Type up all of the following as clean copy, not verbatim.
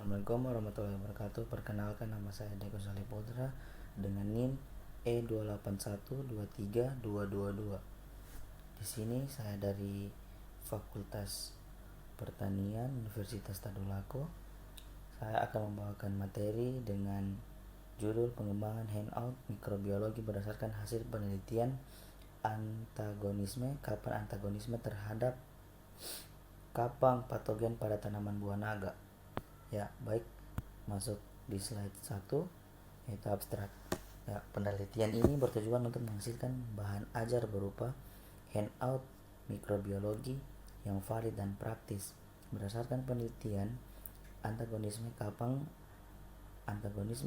Assalamualaikum warahmatullahi wabarakatuh. Perkenalkan, nama saya Deko Saleh Putra dengan NIM E281232222. Di sini saya dari Fakultas Pertanian Universitas Tadulako. Saya akan membawakan materi dengan judul pengembangan handout mikrobiologi berdasarkan hasil penelitian kapan antagonisme terhadap kapang patogen pada tanaman buah naga. Ya, baik, masuk di slide 1 yaitu abstrak. Ya, penelitian ini bertujuan untuk menghasilkan bahan ajar berupa handout mikrobiologi yang valid dan praktis. Berdasarkan penelitian antagonisme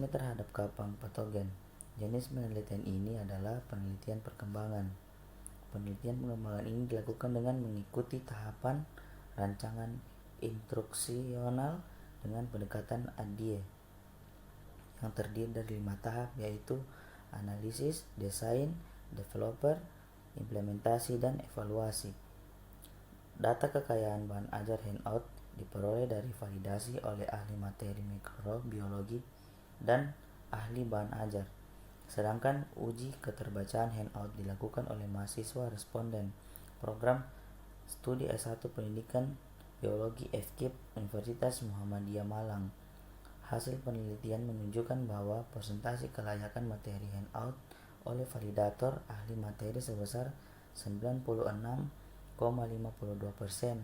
terhadap kapang patogen. Jenis penelitian ini adalah penelitian perkembangan. Penelitian pengembangan ini dilakukan dengan mengikuti tahapan rancangan instruksional dengan pendekatan ADIE yang terdiri dari 5 tahap, yaitu analisis, desain, developer, implementasi, dan evaluasi. Data kekayaan bahan ajar handout diperoleh dari validasi oleh ahli materi mikrobiologi dan ahli bahan ajar. Sedangkan uji keterbacaan handout dilakukan oleh mahasiswa responden program studi S1 Pendidikan Biologi FKIP Universitas Muhammadiyah Malang. Hasil penelitian menunjukkan bahwa persentase kelayakan materi handout oleh validator ahli materi sebesar 96,52%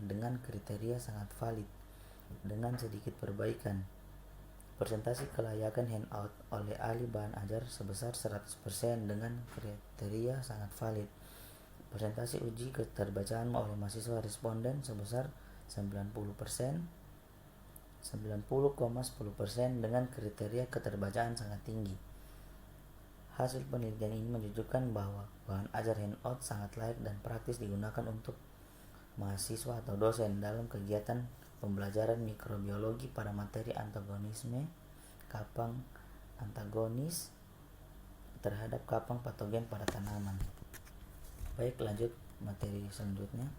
dengan kriteria sangat valid. Dengan sedikit perbaikan, persentase kelayakan handout oleh ahli bahan ajar sebesar 100% dengan kriteria sangat valid. Persentase uji keterbacaan oleh mahasiswa responden sebesar 90,10% dengan kriteria keterbacaan sangat tinggi. Hasil penelitian ini menunjukkan bahwa bahan ajar handout sangat layak dan praktis digunakan untuk mahasiswa atau dosen dalam kegiatan pembelajaran mikrobiologi pada materi antagonisme antagonis terhadap kapang patogen pada tanaman. Baik, lanjut materi selanjutnya.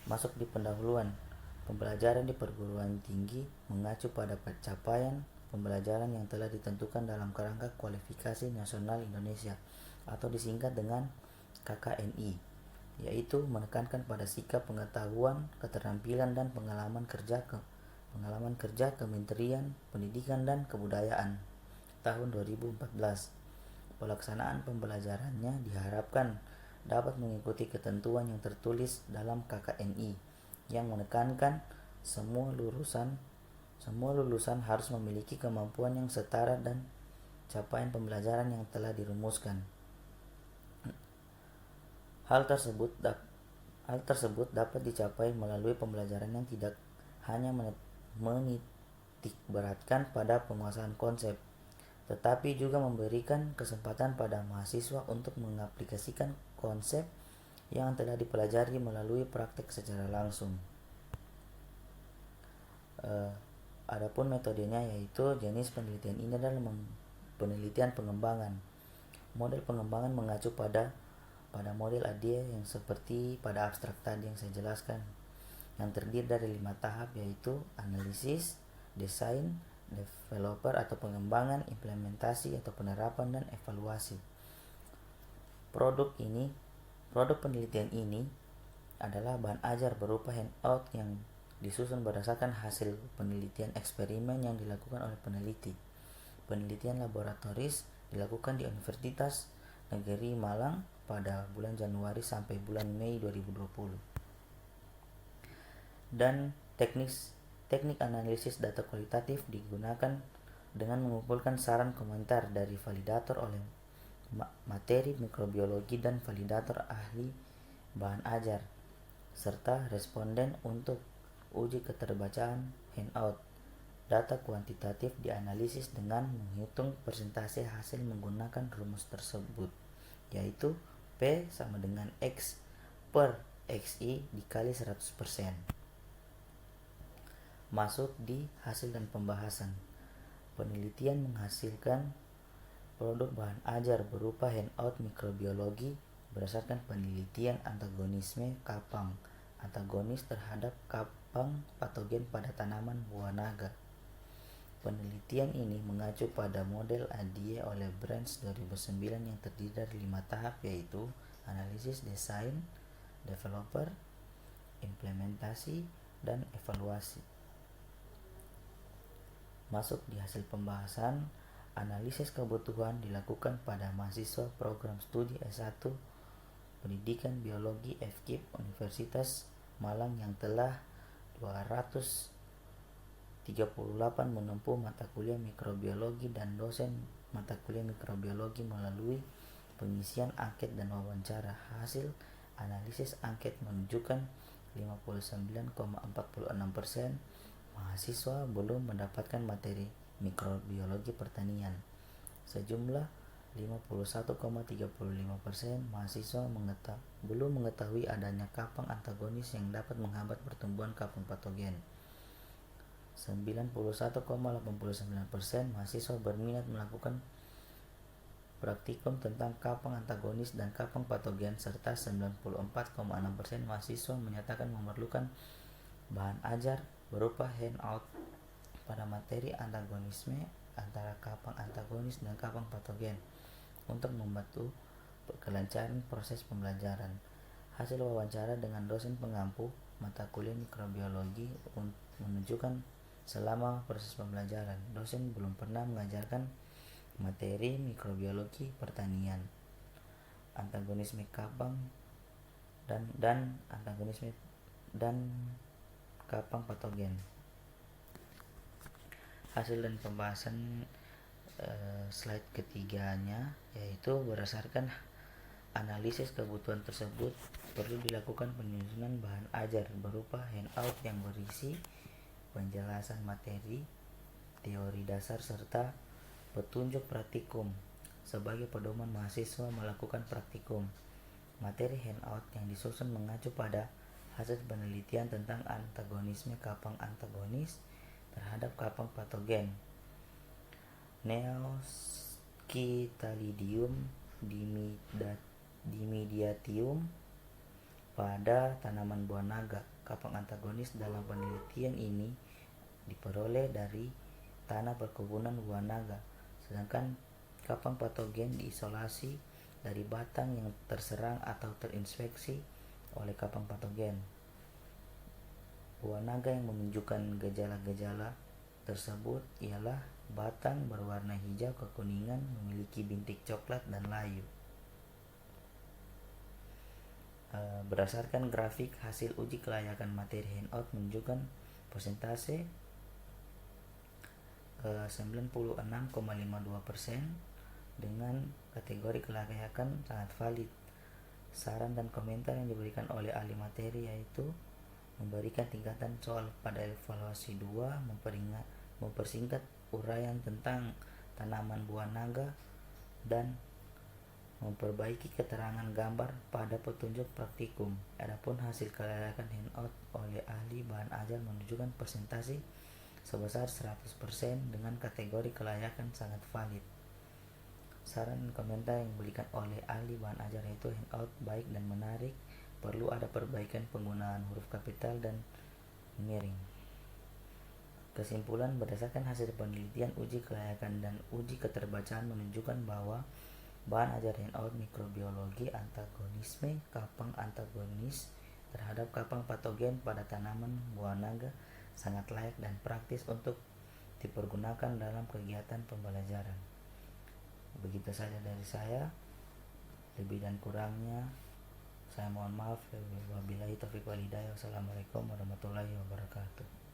Masuk di pendahuluan. Pembelajaran di perguruan tinggi mengacu pada capaian pembelajaran yang telah ditentukan dalam kerangka kualifikasi nasional Indonesia atau disingkat dengan KKNI, yaitu menekankan pada sikap pengetahuan, keterampilan, dan pengalaman kerja Kementerian Pendidikan dan Kebudayaan tahun 2014. Pelaksanaan pembelajarannya diharapkan dapat mengikuti ketentuan yang tertulis dalam KKNI yang menekankan semua lulusan harus memiliki kemampuan yang setara dan capaian pembelajaran yang telah dirumuskan. Hal tersebut dapat dicapai melalui pembelajaran yang tidak hanya menitikberatkan pada penguasaan konsep, tetapi juga memberikan kesempatan pada mahasiswa untuk mengaplikasikan konsep yang telah dipelajari melalui praktek secara langsung. Adapun metodenya, yaitu jenis penelitian ini adalah penelitian pengembangan. Model pengembangan mengacu pada model ADIE yang seperti pada abstrak tadi yang saya jelaskan, yang terdiri dari 5 tahap, yaitu analisis, desain, developer atau pengembangan, implementasi atau penerapan, dan evaluasi. Produk penelitian ini adalah bahan ajar berupa handout yang disusun berdasarkan hasil penelitian eksperimen yang dilakukan oleh peneliti. Penelitian laboratoris dilakukan di Universitas Negeri Malang pada bulan Januari sampai bulan Mei 2020. Dan teknik analisis data kualitatif digunakan dengan mengumpulkan saran komentar dari validator oleh materi mikrobiologi dan validator ahli bahan ajar serta responden untuk uji keterbacaan handout. Data kuantitatif dianalisis dengan menghitung persentase hasil menggunakan rumus tersebut, yaitu P sama dengan X per XI dikali 100%. Masuk di hasil dan pembahasan. Penelitian menghasilkan produk bahan ajar berupa handout mikrobiologi berdasarkan penelitian antagonisme kapang antagonis terhadap kapang patogen pada tanaman buah naga. Penelitian ini mengacu pada model ADIE oleh Branch 2009 yang terdiri dari 5 tahap, yaitu analisis, desain, developer, implementasi, dan evaluasi. Masuk di hasil pembahasan, analisis kebutuhan dilakukan pada mahasiswa program studi S1 Pendidikan Biologi FKIP Universitas Malang yang telah 238 menempuh mata kuliah mikrobiologi dan dosen mata kuliah mikrobiologi melalui pengisian angket dan wawancara. Hasil analisis angket menunjukkan 59,46% mahasiswa belum mendapatkan materi mikrobiologi pertanian. Sejumlah 51,35% mahasiswa belum mengetahui adanya kapang antagonis yang dapat menghambat pertumbuhan kapang patogen. 91,89% mahasiswa berminat melakukan praktikum tentang kapang antagonis dan kapang patogen, serta 94,6% mahasiswa menyatakan memerlukan bahan ajar berupa handout pada materi antagonisme antara kapang antagonis dan kapang patogen untuk membantu kelancaran proses pembelajaran. Hasil wawancara dengan dosen pengampu mata kuliah mikrobiologi menunjukkan selama proses pembelajaran, dosen belum pernah mengajarkan materi mikrobiologi pertanian, antagonisme kapang dan antagonisme dan kapang patogen. Hasil dan pembahasan slide ketiganya, yaitu berdasarkan analisis kebutuhan tersebut perlu dilakukan penyusunan bahan ajar berupa handout yang berisi penjelasan materi, teori dasar, serta petunjuk praktikum sebagai pedoman mahasiswa melakukan praktikum. Materi handout yang disusun mengacu pada hasil penelitian tentang antagonisme kapang antagonis terhadap kapang patogen Neoscytalidium dimediatium pada tanaman buah naga. Kapang antagonis dalam penelitian ini diperoleh dari tanah perkebunan buah naga, sedangkan kapang patogen diisolasi dari batang yang terserang atau terinfeksi oleh kapang patogen. Buah naga yang menunjukkan gejala-gejala tersebut ialah batang berwarna hijau kekuningan, memiliki bintik coklat dan layu. Berdasarkan grafik hasil uji kelayakan materi handout menunjukkan persentase 96,52% dengan kategori kelayakan sangat valid. Saran dan komentar yang diberikan oleh ahli materi yaitu memberikan tingkatan soal pada evaluasi 2, mempersingkat uraian tentang tanaman buah naga, dan memperbaiki keterangan gambar pada petunjuk praktikum. Adapun hasil kelayakan handout oleh ahli bahan ajar menunjukkan persentase sebesar 100% dengan kategori kelayakan sangat valid. Saran dan komentar yang diberikan oleh ahli bahan ajar yaitu handout baik dan menarik, perlu ada perbaikan penggunaan huruf kapital dan miring. Kesimpulan, berdasarkan hasil penelitian uji kelayakan dan uji keterbacaan menunjukkan bahwa bahan ajar handout mikrobiologi antagonisme kapang antagonis terhadap kapang patogen pada tanaman buah naga sangat layak dan praktis untuk dipergunakan dalam kegiatan pembelajaran. Begitu saja dari saya. Lebih dan kurangnya saya mohon maaf. Wabillahi taufiq wal hidayah. Wassalamualaikum warahmatullahi wabarakatuh.